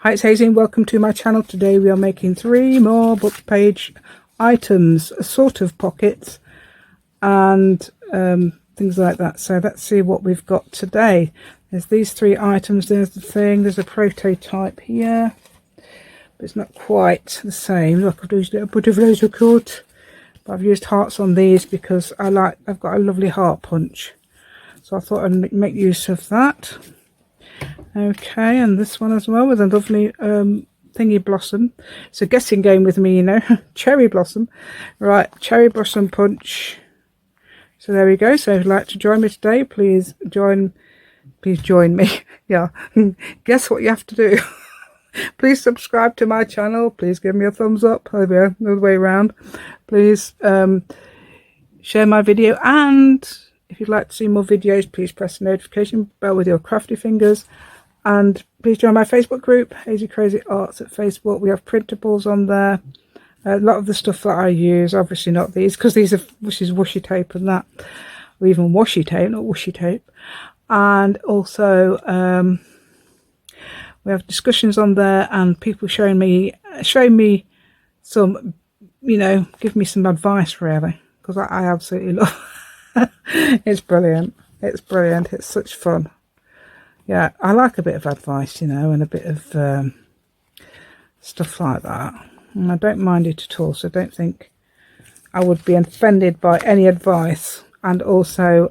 Hi, it's Hazy and welcome to my channel. Today we are making 3 more book page items, sort of pockets and things like that. So let's see what we've got today. There's these 3 items. There's the thing. There's a prototype here, but it's not quite the same. Look, I've used a bit of laser cut, but I've used hearts on these because I've got a lovely heart punch. So I thought I'd make use of that. Okay, and this one as well with a lovely thingy blossom. It's a guessing game with me, you know. Cherry blossom. Right, cherry blossom punch. So there we go. So if you'd like to join me today, please join me. Yeah. Guess what you have to do. Please subscribe to my channel. Please give me a thumbs up. Oh yeah, the other way around. Please share my video, and if you'd like to see more videos, please press the notification bell with your crafty fingers. And please join my Facebook group, Hazy Crazy Arts at Facebook. We have printables on there. A lot of the stuff that I use, obviously not these, because this is washi tape and that, or even washi tape, not washi tape. And also we have discussions on there, and people showing me some, you know, give me some advice really, because I absolutely love. It's brilliant. It's brilliant. It's such fun. Yeah, I like a bit of advice, you know, and a bit of stuff like that. And I don't mind it at all, so don't think I would be offended by any advice. And also,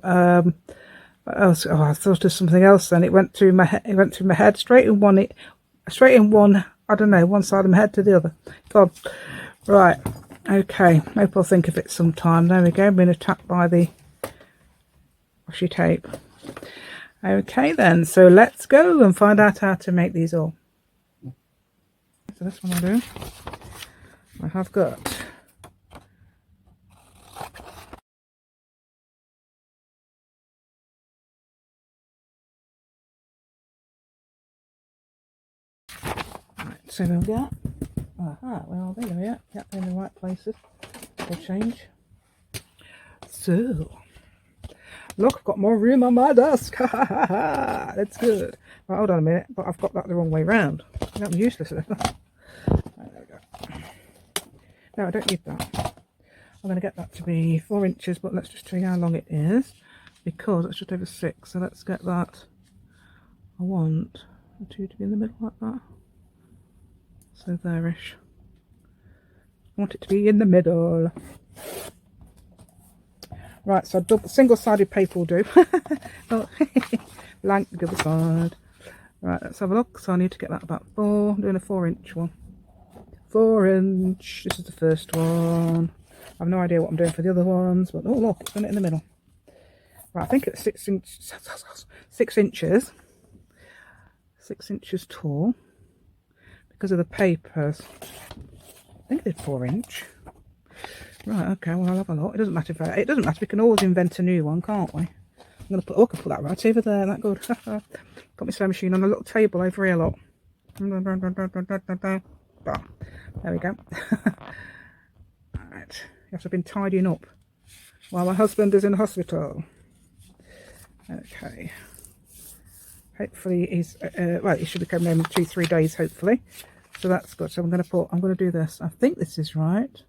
what else? Oh, I thought of something else then. It went through my head. It went through my head straight in one. I don't know, one side of my head to the other. God. Right. Okay. Maybe I'll think of it sometime. There we go. I've been attacked by the washi tape. Okay then, so let's go and find out how to make these all. So this one I'll do. I have got right, so we'll get where are they? There, yeah, they're in the right places. We'll change. So look, I've got more room on my desk. That's good. Right, hold on a minute, but I've got that the wrong way round. I'm useless at that. Right, there we go. No, I don't need that. I'm going to get that to be 4 inches, but let's just tell you how long it is, because it's just over 6. So let's get that. I want the 2 to be in the middle like that. So there-ish. I want it to be in the middle. Right, so single-sided paper will do. Oh, blank the other side. Right, let's have a look. So I need to get that about 4. I'm doing a 4-inch one. 4-inch. This is the first one. I have no idea what I'm doing for the other ones, but oh look, it's done it in the middle. Right, I think it's 6 inches. 6 inches. 6 inches tall because of the papers. I think it did 4-inch. Right, okay, well I'll have a look. It doesn't matter if we can always invent a new one, can't we? I'm gonna put I can put that right over there, that good. Got my sewing machine on a little table over here, look. There we go. Alright. Yes, I've been tidying up while my husband is in the hospital. Okay. Hopefully he's well, he should be coming home in 2-3 days, hopefully. So that's good. So I'm going to do this. I think this is right.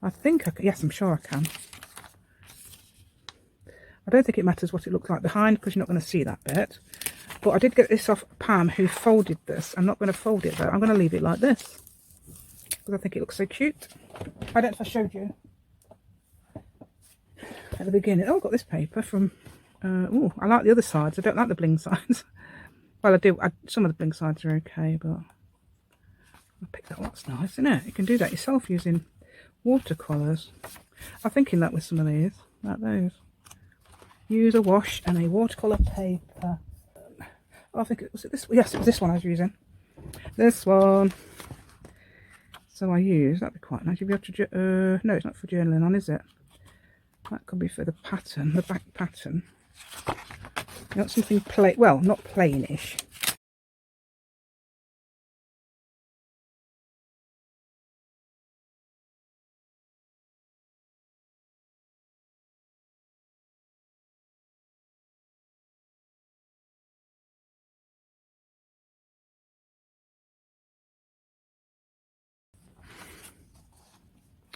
I think I can, yes, I'm sure I can. I don't think it matters what it looks like behind, because you're not going to see that bit. But I did get this off Pam, who folded this. I'm not going to fold it though. I'm going to leave it like this, because I think it looks so cute. I don't know if I showed you at the beginning. Oh, I've got this paper from oh, I like the other sides. I don't like the bling sides. Well, I do. Some of the bling sides are okay, but I picked that. That's nice, isn't it? You can do that yourself using watercolours. I'm thinking that with some of these, like those. Use a wash and a watercolour paper. Oh, I think it was this. Yes, it was this one I was using. This one. So I use, that'd be quite nice. You'd be able to, no, it's not for journaling on, is it? That could be for the pattern, the back pattern. You want something plain, well, not plainish.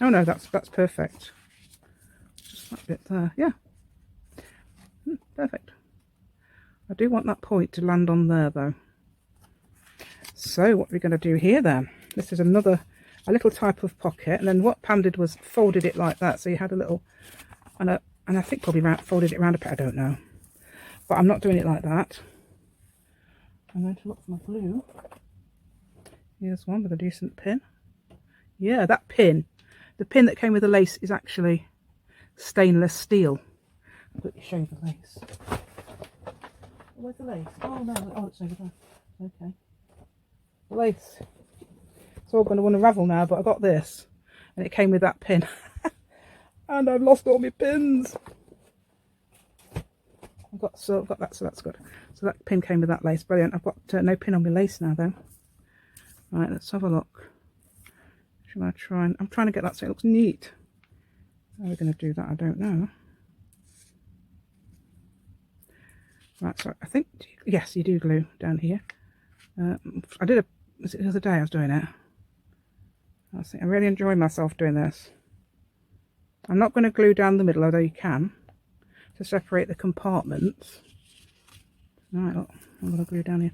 Oh no, that's perfect. Just that bit there. Yeah. Perfect. I do want that point to land on there though. So what we're going to do here then, this is a little type of pocket, and then what Pam did was folded it like that, so you had a little, and I think probably folded it around a bit, I don't know, but I'm not doing it like that. I'm going to look for my glue. Here's one with a decent pin. Yeah, that pin, the pin that came with the lace is actually stainless steel. I'll let you show you the lace. Where's the lace? Oh no, oh it's over there. Okay. The lace. It's all going to unravel now, but I got this, and it came with that pin. And I've lost all my pins. I've got that, so that's good. So that pin came with that lace. Brilliant. I've got no pin on my lace now though. Right, let's have a look. Shall I try and... I'm trying to get that so it looks neat. How are we going to do that? I don't know. Right, so I think... Yes, you do glue down here. I did was it the other day I was doing it? I really enjoy myself doing this. I'm not going to glue down the middle, although you can, to separate the compartments. Right, look, I'm going to glue down here.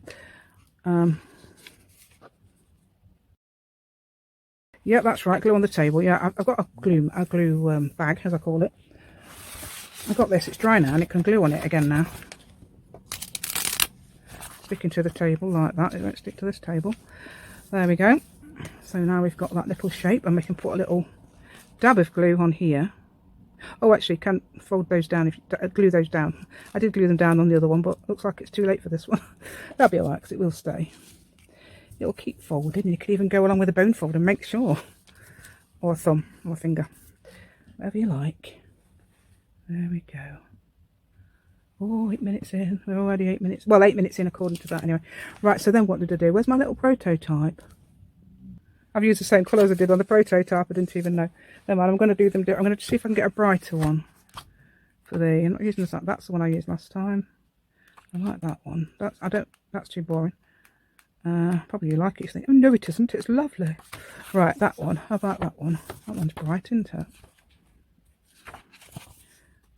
Yeah, that's right, glue on the table. Yeah, I've got a glue bag, as I call it. I've got this, it's dry now, and it can glue on it again now. Sticking to the table like that, it won't stick to this table. There we go. So now we've got that little shape, and we can put a little dab of glue on here. Oh, actually, can fold those down, if you glue those down. I did glue them down on the other one, but looks like it's too late for this one. That'll be alright, because it will stay. It'll keep folding. You can even go along with a bone fold and make sure. Or a thumb, or a finger. Whatever you like. There we go. Oh, 8 minutes in. We're already 8 minutes. Well, 8 minutes in according to that anyway. Right, so then what did I do? Where's my little prototype? I've used the same colour as I did on the prototype. I didn't even know. Never mind, I'm going to do them. I'm going to see if I can get a brighter one. For the... I'm not using this. That's the one I used last time. I like that one. That's too boring. Probably you like it. You think, oh no it isn't, it's lovely. Right, that one. How about that one? That one's bright, isn't it?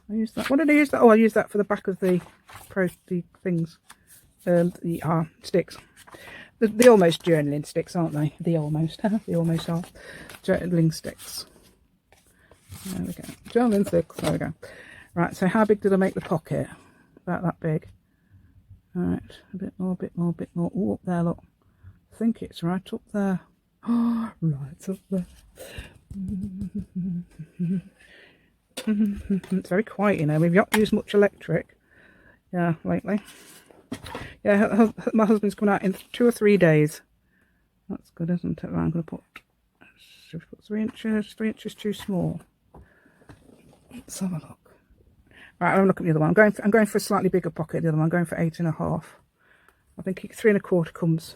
I used that. What did I use that? Oh, I used that for the back of the things. The sticks. The almost journaling sticks, aren't they? The almost. The almost are. Journaling sticks. There we go. Journaling sticks. There we go. Right, so how big did I make the pocket? About that big. Alright, a bit more, bit more, bit more. Oh, up there, look. I think it's right up there. Oh, right up there. It's very quiet, you know. We've not used much electric. Yeah, lately. Yeah, my husband's coming out in 2 or 3 days. That's good, isn't it? Right, I'm going to put... Should we put 3 inches? 3 inches too small. Let's have a look. Right, I'm looking at the other one. I'm going for a slightly bigger pocket. The other one, I'm going for 8.5. I think 3.25 comes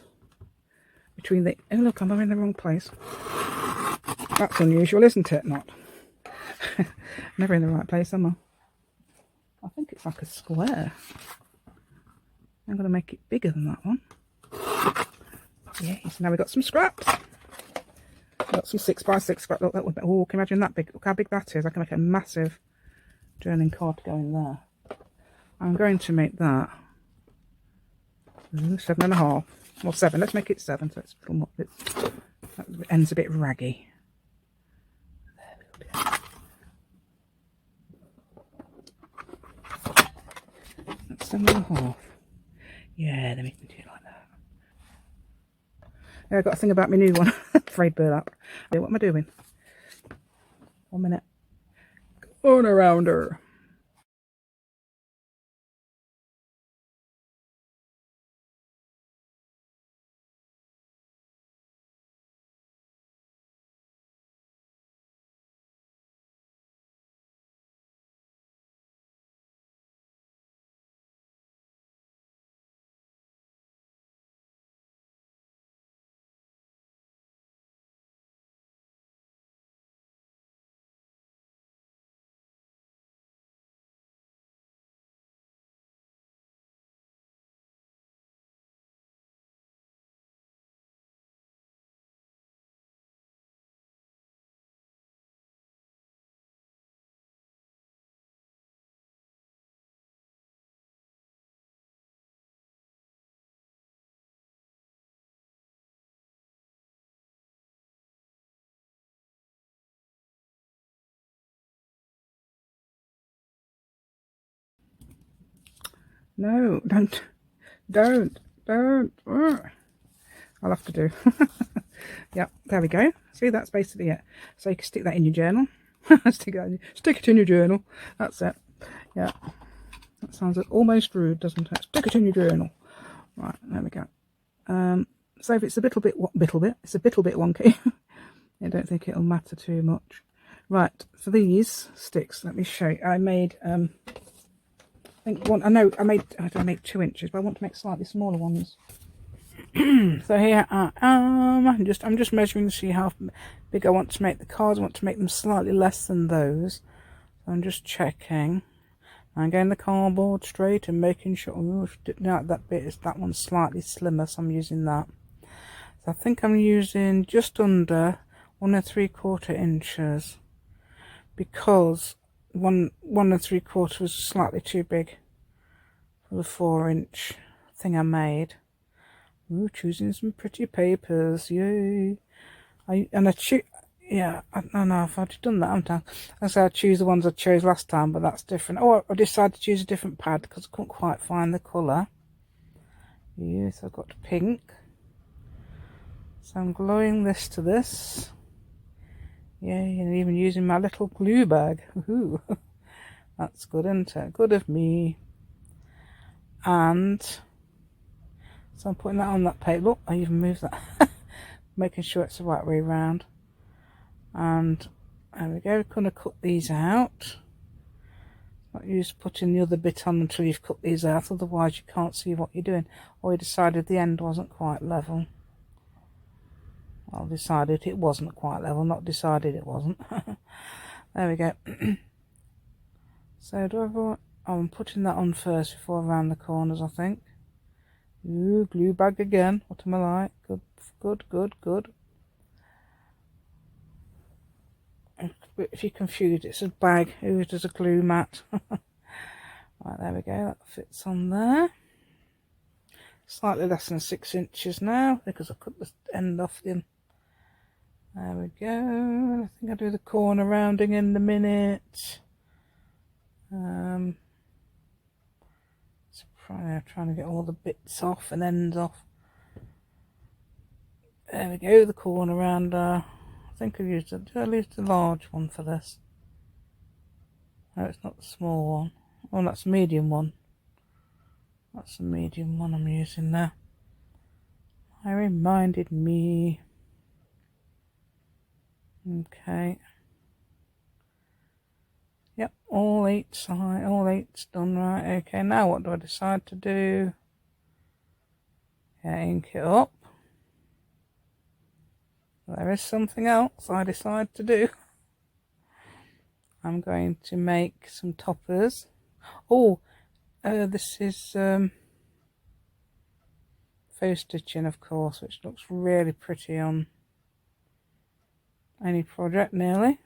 between the... Oh look, I'm in the wrong place. That's unusual, isn't it? Not. Never in the right place, am I? I think it's like a square. I'm going to make it bigger than that one. Yes, now we've got some scraps. Got some 6x6 scrap. Look, that would be... Oh, can you imagine that big? Look how big that is. I can make a massive journaling card to go in there. I'm going to make that 7.5. Well, 7. Let's make it 7, so it's a little more, it ends a bit raggy. There we go. That's 7.5. Yeah, then we can do it like that. Yeah, I've got to think about my new one. Frayed burlap. What am I doing? 1 minute. Going around her. No, don't. I'll have to do. Yeah, there we go. See, that's basically it. So you can stick that in your journal. Stick it in your journal. That's it. Yeah, that sounds almost rude, doesn't it? Stick it in your journal. Right, there we go. So if it's a it's a little bit wonky. I don't think it'll matter too much. Right, for these sticks, let me show you. I made I think one. I don't make 2 inches, but I want to make slightly smaller ones. So here I am. I'm just measuring to see how big I want to make the cards. I want to make them slightly less than those. So I'm just checking. I'm getting the cardboard straight and making sure. Oh, that one's slightly slimmer, so I'm using that. So I think I'm using just under 1 3/4 inches, because 1 3/4 was slightly too big for the 4-inch thing I made. Ooh, choosing some pretty papers, yay! I don't know if I'd done that, haven't I? I said I'd choose the ones I chose last time, but that's different. Oh, I decided to choose a different pad because I couldn't quite find the colour. Yes, I've got pink. So I'm gluing this to this. Yay, and even using my little glue bag. Ooh, that's good, isn't it? Good of me. And so I'm putting that on that paper. Look, I even moved that. Making sure it's the right way around. And there we go. We're going to cut these out. Not use putting the other bit on until you've cut these out, otherwise you can't see what you're doing. Or you decided the end wasn't quite level. Well, decided it wasn't quite level, not decided it wasn't. There we go. So I'm putting that on first before I round the corners, I think. Ooh, glue bag again. What am I like? Good. If you're confused, it's a bag. Ooh, there's a glue mat. Right, there we go. That fits on there. Slightly less than 6 inches now, because I cut the end off the. There we go. I think I'll do the corner rounding in a minute. Trying to get all the bits off and ends off. There we go, the corner rounder. I think I used the large one for this. No, it's not the small one. Oh, that's the medium one. That's the medium one I'm using there. I reminded me. Okay. Yep, all 8's done. Right, okay, now what do I decide to do? Yeah, ink it up. There is something else I decide to do. I'm going to make some toppers. Oh, this is faux stitching, of course, which looks really pretty on any project, nearly.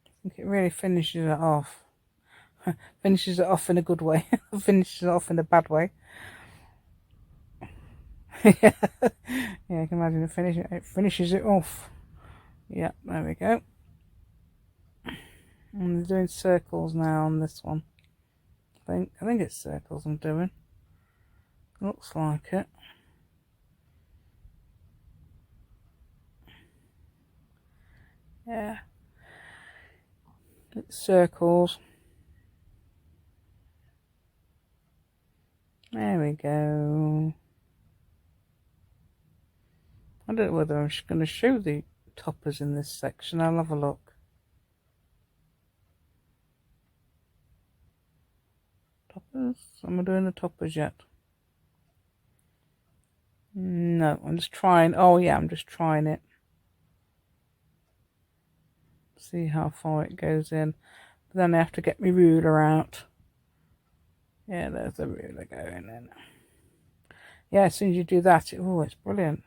I think it really finishes it off. Finishes it off in a good way. Finishes it off in a bad way. Yeah, I can imagine it finishes it off. Yeah, there we go. I'm doing circles now on this one. I think it's circles I'm doing. Looks like it. Yeah, it's circles. There we go. I don't know whether I'm going to show the toppers in this section. I'll have a look. Toppers? Am I doing the toppers yet? No, I'm just trying. Oh yeah, I'm just trying it. See how far it goes in. But then I have to get my ruler out. Yeah, there's the ruler going in. Yeah, as soon as you do that, it's brilliant.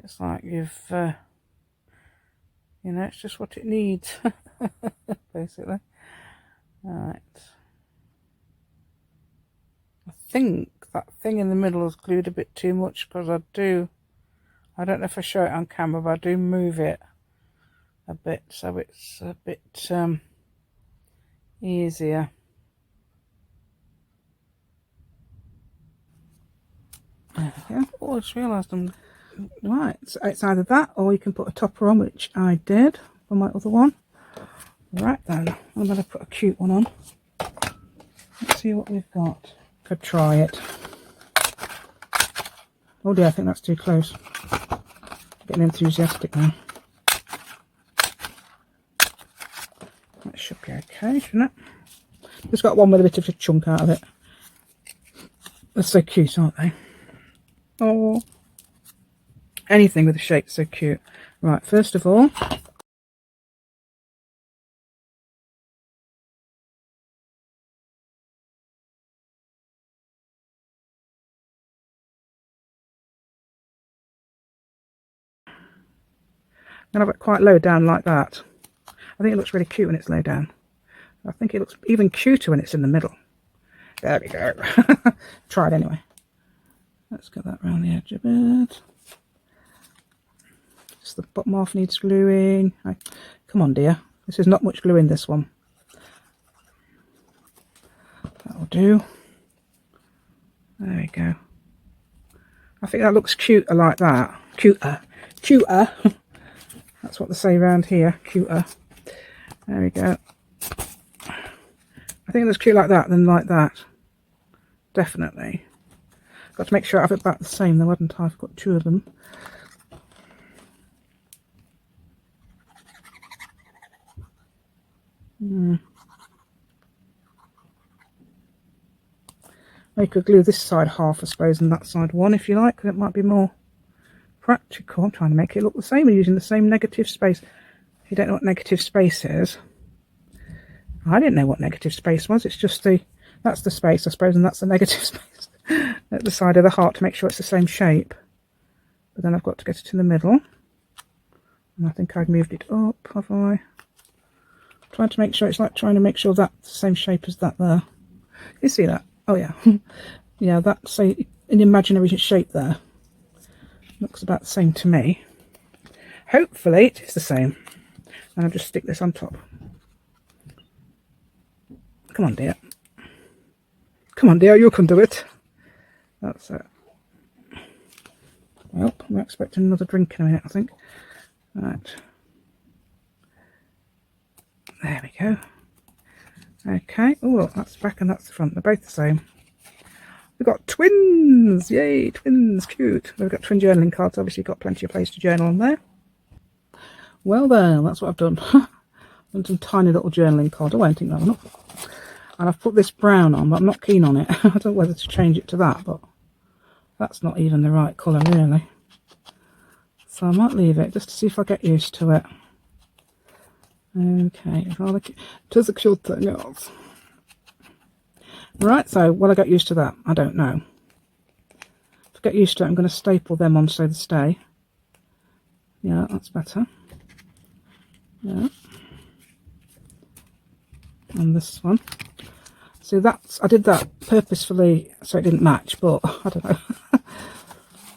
It's like you've, it's just what it needs, basically. Alright. I think that thing in the middle is glued a bit too much, because I don't know if I show it on camera, but I do move it a bit, so it's a bit easier. Oh, I just realised I'm... Right, so it's either that or you can put a topper on, which I did for my other one. Right then, I'm going to put a cute one on. Let's see what we've got. Could try it. Oh dear, I think that's too close. Getting enthusiastic now. That should be okay, shouldn't it? Just got one with a bit of a chunk out of it. They're so cute, aren't they? Oh, anything with a shape so cute. Right, first of all, I'm going to have it quite low down like that. I think it looks really cute when it's low down. I think it looks even cuter when it's in the middle. There we go. Try it anyway. Let's get that around the edge a bit. Just the bottom half needs gluing. Come on, dear. This is not much glue in this one. That'll do. There we go. I think that looks cuter like that. Cuter. Cuter. That's what they say around here. Cuter. There we go. I think it looks cute like that than like that. Definitely. Got to make sure I have it back the same though, hadn't I? I've got two of them. You could glue this side half, I suppose, and that side one if you like, because it might be more practical. I'm trying to make it look the same. We're using the same negative space. If you don't know what negative space is, I didn't know what negative space was. It's just that's the space, I suppose, and that's the negative space at the side of the heart to make sure it's the same shape. But then I've got to get it in the middle. And I think I've moved it up, have I? Trying to make sure it's like trying to make sure that's the same shape as that there. You see that? Oh yeah. Yeah, that's an imaginary shape there. Looks about the same to me. Hopefully it is the same. And I'll just stick this on top. Come on, dear. Come on, dear, you can do it. That's it. Well, I'm expecting another drink in a minute, I think. Right. There we go. Okay. Oh, look, that's the back and that's the front. They're both the same. We've got twins. Yay, twins. Cute. We've got twin journaling cards. Obviously, got plenty of place to journal on there. Well, there. That's what I've done. I've done some tiny little journaling card. I won't think that one up. And I've put this brown on, but I'm not keen on it. I don't know whether to change it to that, but that's not even the right colour, really. So I might leave it just to see if I get used to it. Okay, rather cute. It is a cute thing, yes. Right, so will I get used to that? I don't know. To get used to it, I'm going to staple them on so they stay. Yeah, that's better. Yeah. And this one. See, I did that purposefully so it didn't match, but I don't know.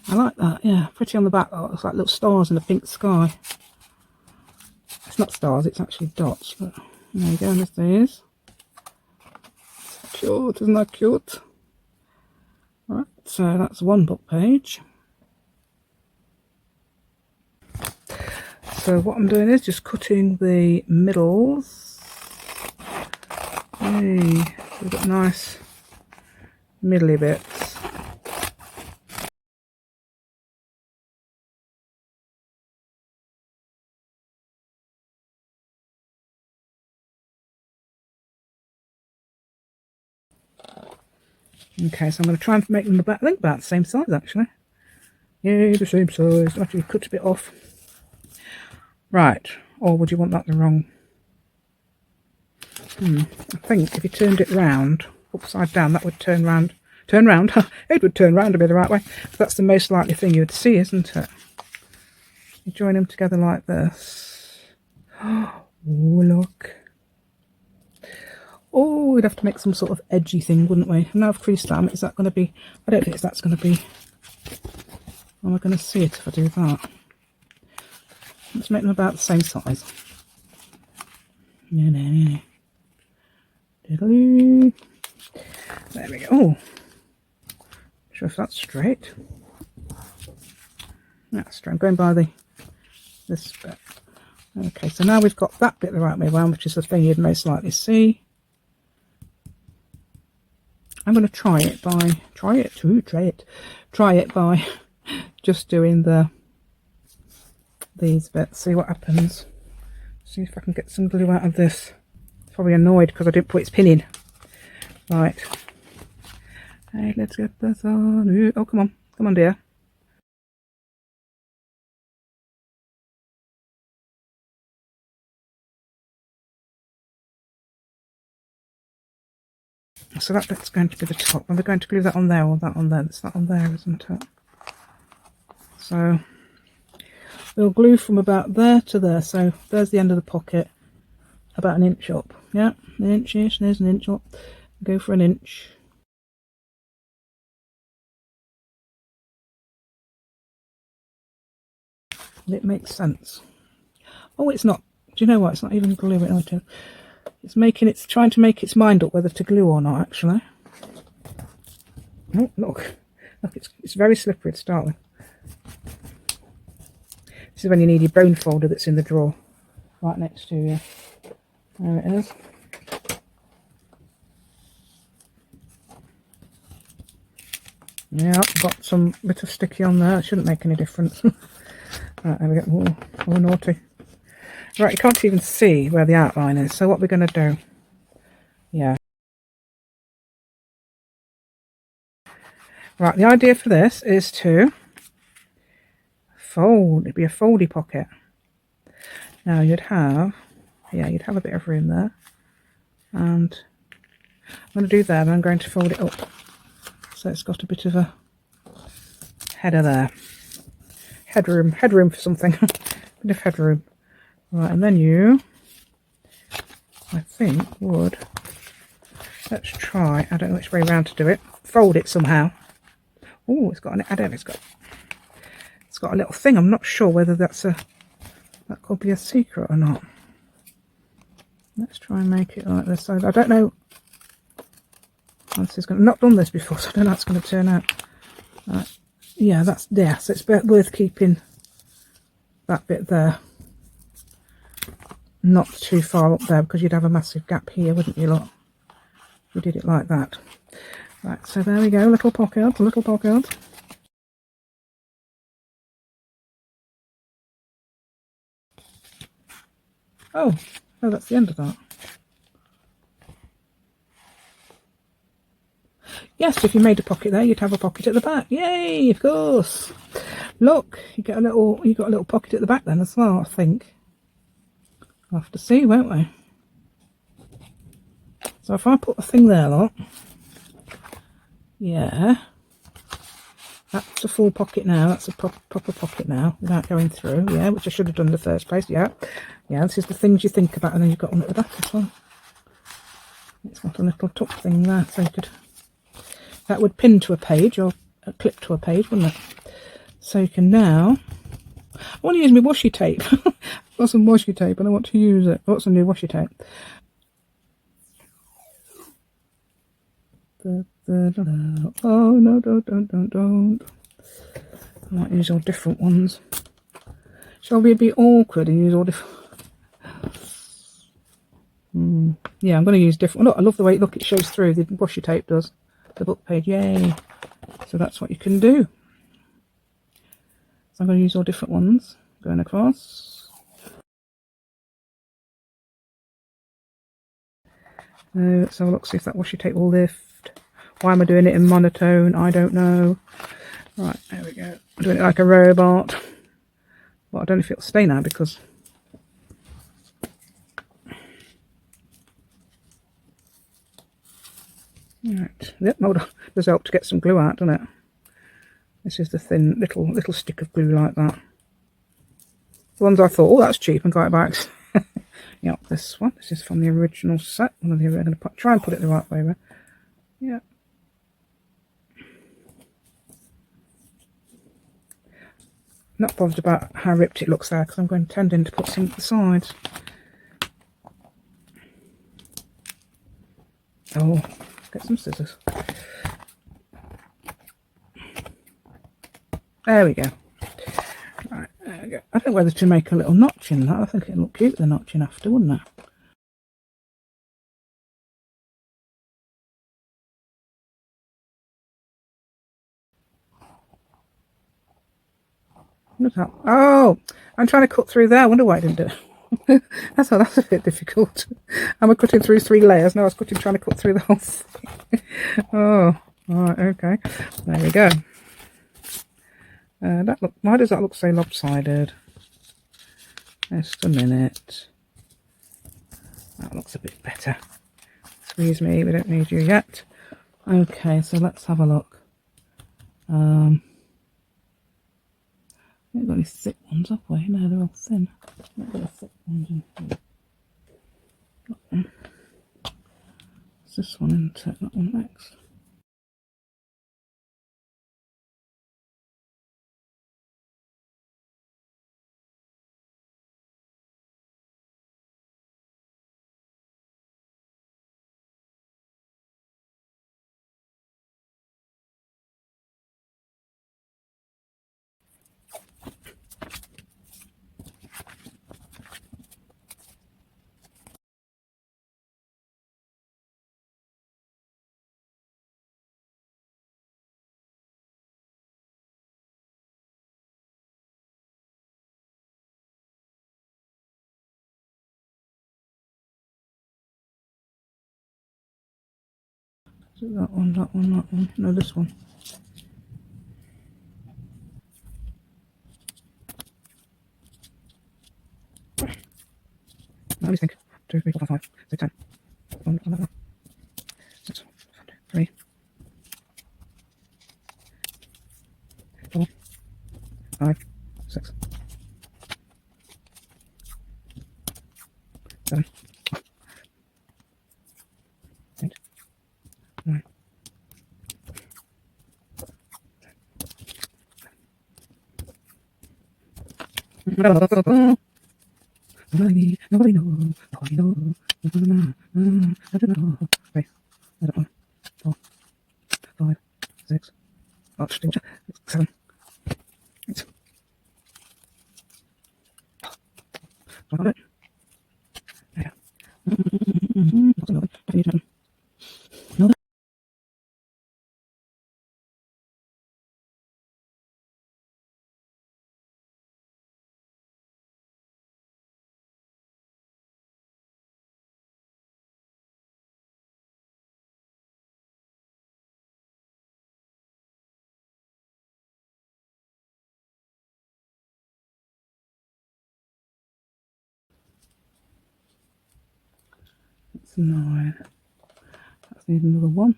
I like that, yeah. Pretty on the back, though. It looks like little stars in a pink sky. It's not stars, it's actually dots. But there you go, and there is. Cute, isn't that cute? Right, so that's one book page. So what I'm doing is just cutting the middles. Hey, we've got nice middly bits. Okay, so I'm going to try and make them about, I think about the same size actually. Yeah, the same size. I'll actually cut a bit off. Right, or would you want that the wrong? I think if you turned it round, upside down, that would turn round. Turn round? It would turn round a bit the right way. That's the most likely thing you would see, isn't it? You join them together like this. Oh, look. Oh, we'd have to make some sort of edgy thing, wouldn't we? Now I've creased that. Is that going to be... I don't think that's going to be... Am I going to see it if I do that? Let's make them about the same size. There we go. Oh, not sure if that's straight. That's true. I'm going by this bit. Okay, so now we've got that bit the right way around, which is the thing you'd most likely see. I'm going to try it by just doing these bits. See what happens. See if I can get some glue out of this. It's probably annoyed because I didn't put its pin in. Right. Hey, let's get this on. Oh, come on, dear. So that bit's going to be the top. And we're going to glue that on there or that on there. It's that on there, isn't it? So we'll glue from about there to there. So there's the end of the pocket, about an inch up. Yeah, an inch-ish. There's an inch up. Go for an inch. It makes sense. Oh, it's not. Do you know what? It's not even glue. It's trying to make its mind up whether to glue or not, actually. Oh, look, it's very slippery to start with. This is when you need your bone folder that's in the drawer right next to you. There it is. Yeah, got some bit of sticky on there. It shouldn't make any difference. Right, there we go. Oh, naughty. Right, you can't even see where the outline is. So what we're going to do, yeah. Right, the idea for this is to fold. It'd be a foldy pocket. Now you'd have a bit of room there. And I'm going to do that, and I'm going to fold it up. So it's got a bit of a header there. Headroom for something. Bit of headroom. Right, and then you, I think, would, let's try, I don't know which way around to do it, fold it somehow. Oh, it's got a little thing. I'm not sure whether that could be a secret or not. Let's try and make it like this. So I don't know. I've not done this before, so I don't know how it's going to turn out. Yeah, so it's worth keeping that bit there. Not too far up there, because you'd have a massive gap here, wouldn't you, lot? If you did it like that. Right, so there we go, little pocket. Oh, that's the end of that. Yes, if you made a pocket there, you'd have a pocket at the back. Yay, of course. Look, you've got a little pocket at the back then as well, I think. We'll have to see, won't we? So if I put a thing there, look. Yeah. That's a full pocket now. That's a proper pocket now, without going through. Yeah, which I should have done in the first place. Yeah. Yeah, this is the things you think about, and then you've got one at the back as well. It's got a little tuck thing there, so you could... That would pin to a page, or clip to a page, wouldn't it? So you can now... I want to use my washi tape. I've got some washi tape and I want to use it. What's some new washi tape? Oh, no, don't. I might use all different ones. Shall we be awkward and use all different... Yeah, I'm going to use different... Look, I love the way it shows through. The washi tape does. The book page, yay. So that's what you can do. So I'm going to use all different ones. Going across. Let's have a look, see if that washi tape will lift. Why am I doing it in monotone? I don't know. Right, there we go. I'm doing it like a robot. Well, I don't know if it'll stay now because... Right, yep, hold on. Does help to get some glue out, doesn't it? This is the thin little stick of glue like that. The ones I thought, oh, that's cheap, and got it back. Yep, this one. This is from the original set. One of the, I'm going to try and put it the right way around. Yeah. Not bothered about how ripped it looks there, because I'm going to tend to put some at the sides. Oh, let's get some scissors. There we go. I don't know whether to make a little notch in that. I think it'd look cute with a notch in after, wouldn't it? Look at that. Oh, I'm trying to cut through there. I wonder why I didn't do it. That's a bit difficult. Am I cutting through 3 layers? No, I was trying to cut through the whole thing. Oh, alright, okay. There we go. Why does that look so lopsided? Just a minute. That looks a bit better. Excuse me, we don't need you yet. Okay, so let's have a look. I haven't got any thick ones, have we? No, they're all thin. I've got a thick ones in here. It's this one, isn't it? That one next. Is it that one, that one, that one? No, this one. Let me think. 2, 3, 4, 5, 6, 10. 1, 11, 6, 3, 4, 5, 6, 7, 8, 9. Nobody knows. Nobody knows. I don't know. I don't know. 3, I don't know. 4, 5, 6, 7, 8. Got it. Yeah. What's another? I need to know. That's 9. Let's need another one.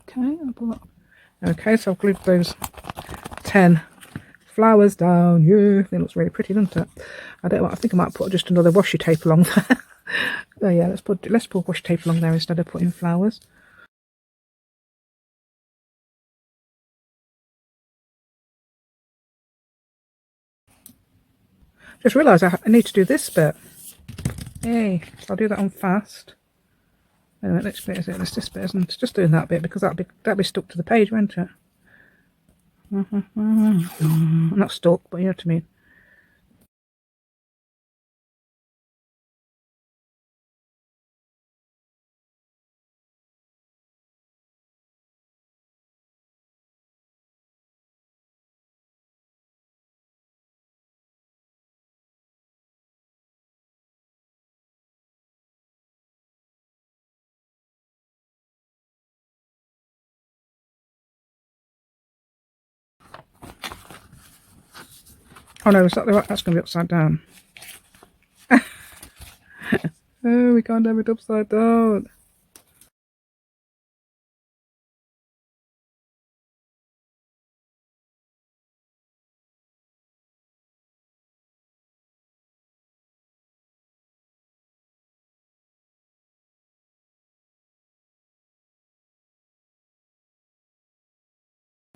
Okay, I'll pull that. Okay, so I've glued those 10 flowers down. Yeah, it looks really pretty, doesn't it? I don't know. I think I might put just another washi tape along there. Oh yeah, let's put washi tape along there instead of putting flowers. Just realised I need to do this bit. Yay! So I'll do that on fast. Anyway, next bit is it? It's this bit, isn't it? It's just doing that bit because that'll be stuck to the page, won't it? Not stuck, but you know what I mean. Oh no, is that the right? That's going to be upside down. Oh, we can't have it upside down.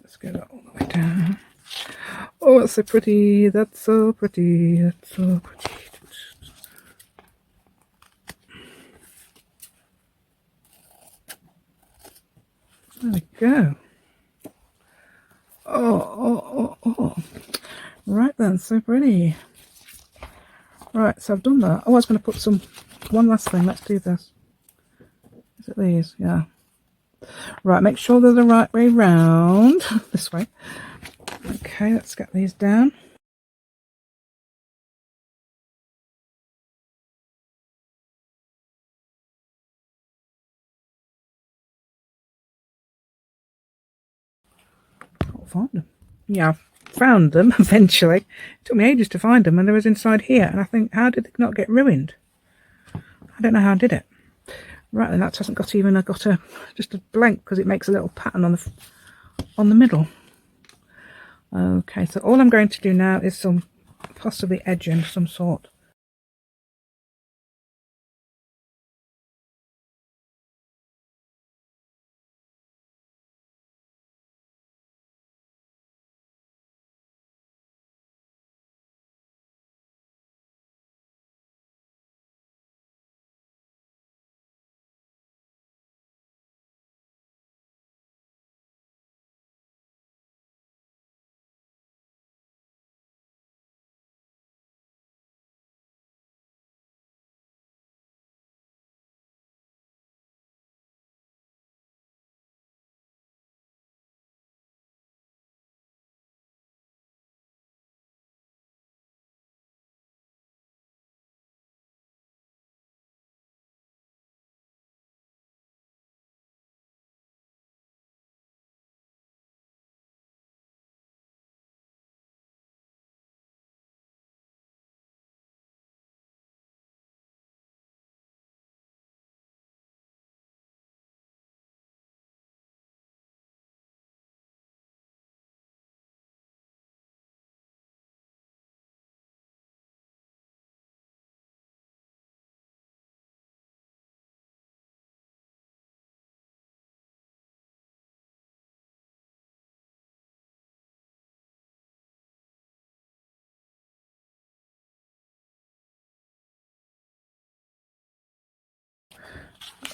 Let's get that all the way down. Oh, that's so pretty. That's so pretty. That's so pretty. There we go. Oh. Right then, so pretty. Right, so I've done that. Oh, I was going to put some, one last thing. Let's do this. Is it these? Yeah. Right, make sure they're the right way round. This way. Okay, let's get these down. Can't find them. Yeah, I found them eventually. It took me ages to find them, and they was inside here. And I think, how did it not get ruined? I don't know how I did it. Right, then that hasn't got even just a blank, because it makes a little pattern on the middle. Okay, so all I'm going to do now is some possibly edging of some sort.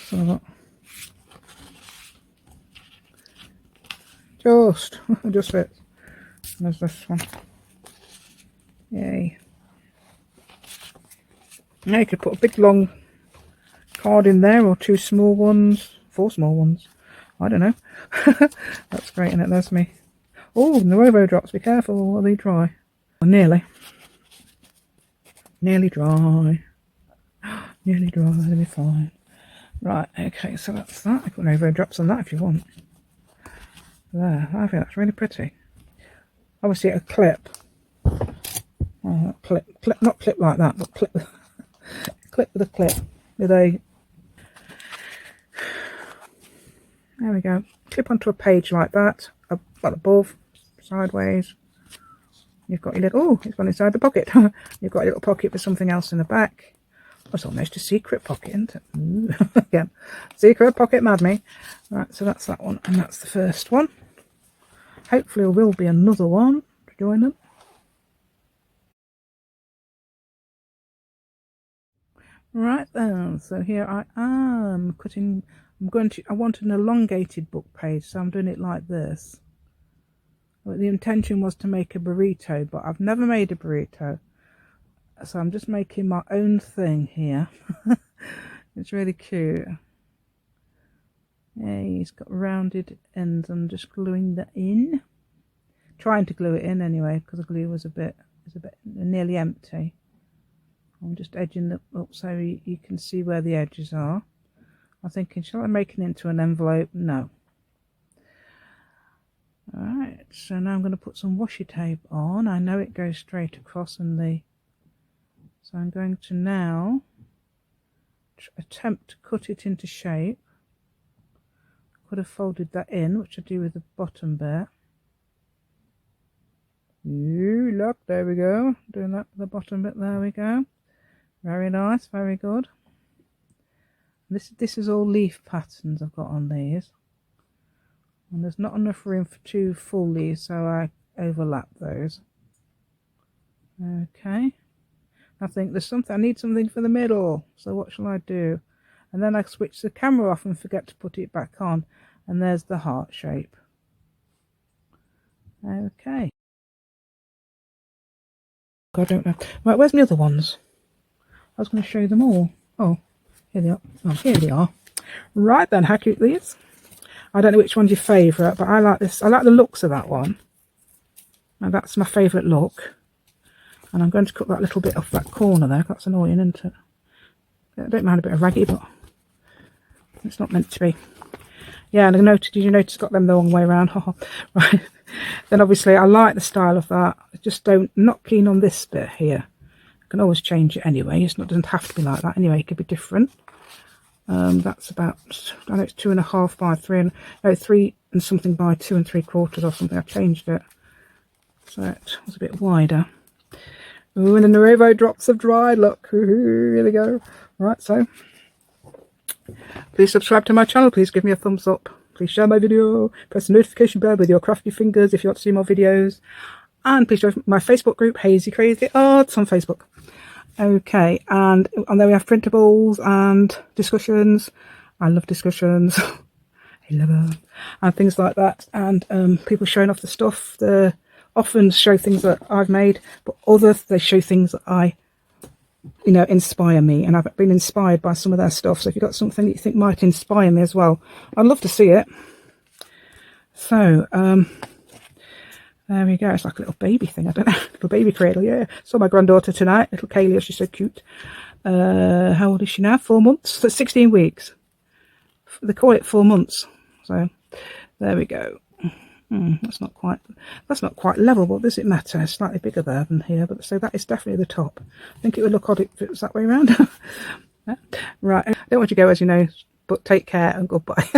So just fits. And there's this one. Yay. Now you could put a big long card in there, or 2 small ones, 4 small ones. I don't know. That's great, and there's me. Oh, the Rovo drops. Be careful, are they dry? Oh, nearly. Nearly dry. Nearly dry, they'll be fine. Right, okay, so that's that. I put Rovo drops on that if you want. There, I think that's really pretty. Obviously a clip. Oh, clip, not clip like that, but clip clip with a clip. With a, there we go. Clip onto a page like that. Well, above, sideways. You've got your little, oh, it's gone inside the pocket. You've got a little pocket with something else in the back. It's almost a secret pocket, isn't it? Ooh. Again, secret pocket, mad me. Right, so that's that one, and that's the first one. Hopefully there will be another one to join them. Right then, so here I am cutting. I want an elongated book page, so I'm doing it like this. But the intention was to make a burrito, but I've never made a burrito, so I'm just making my own thing here. It's really cute. Yeah, he's got rounded ends. I'm just gluing that in. Trying to glue it in anyway, because the glue was a bit nearly empty. I'm just edging it up so you can see where the edges are. I'm thinking, shall I make it into an envelope? No. Alright, so now I'm going to put some washi tape on. I know it goes straight across in the... So I'm going to now attempt to cut it into shape. Could have folded that in, which I do with the bottom bit. Ooh, look, there we go. Doing that with the bottom bit, there we go. Very nice, very good. This is all leaf patterns I've got on these. And there's not enough room for 2 full leaves, so I overlap those. Okay. I think I need something for the middle. So what shall I do? And then I switch the camera off and forget to put it back on. and there's the heart shape. Okay. I don't know. Right, where's my other ones? I was going to show you them all. Oh, here they are. Oh, here they are. Right then, how cute these. I don't know which one's your favourite, but I like this. I like the looks of that one. Now that's my favourite look. And I'm going to cut that little bit off that corner there. That's annoying, isn't it? I don't mind a bit of raggy, but it's not meant to be. Yeah, and did you notice got them the wrong way around? Right. Then obviously I like the style of that. I just not keen on this bit here. I can always change it anyway. It doesn't have to be like that anyway. It could be different. That's about, I know it's 2.5 by 3 and something by 2 3/4 or something. I changed it, so it was a bit wider. Ooh, and the Nuevo drops have dried. Look, ooh, here they go. Right, so please subscribe to my channel. Please give me a thumbs up. Please share my video. Press the notification bell with your crafty fingers if you want to see more videos. And please join my Facebook group, Hazy Crazy Arts, on Facebook. Okay, and on there we have printables and discussions. I love discussions. I love them. And things like that. And people showing off the stuff. They often show things that I've made, but others, they show things that inspire me. And I've been inspired by some of their stuff. So if you've got something that you think might inspire me as well, I'd love to see it. So, there we go. It's like a little baby thing. I don't know. Little baby cradle. Yeah. Saw my granddaughter tonight. Little Kaylee. She's so cute. How old is she now? 4 months. So 16 weeks. They call it 4 months. So there we go. That's not quite level, but does it matter? It's slightly bigger there than here. But so that is definitely the top. I think it would look odd if it was that way around. Right. I don't want you to go, as you know, but take care and goodbye.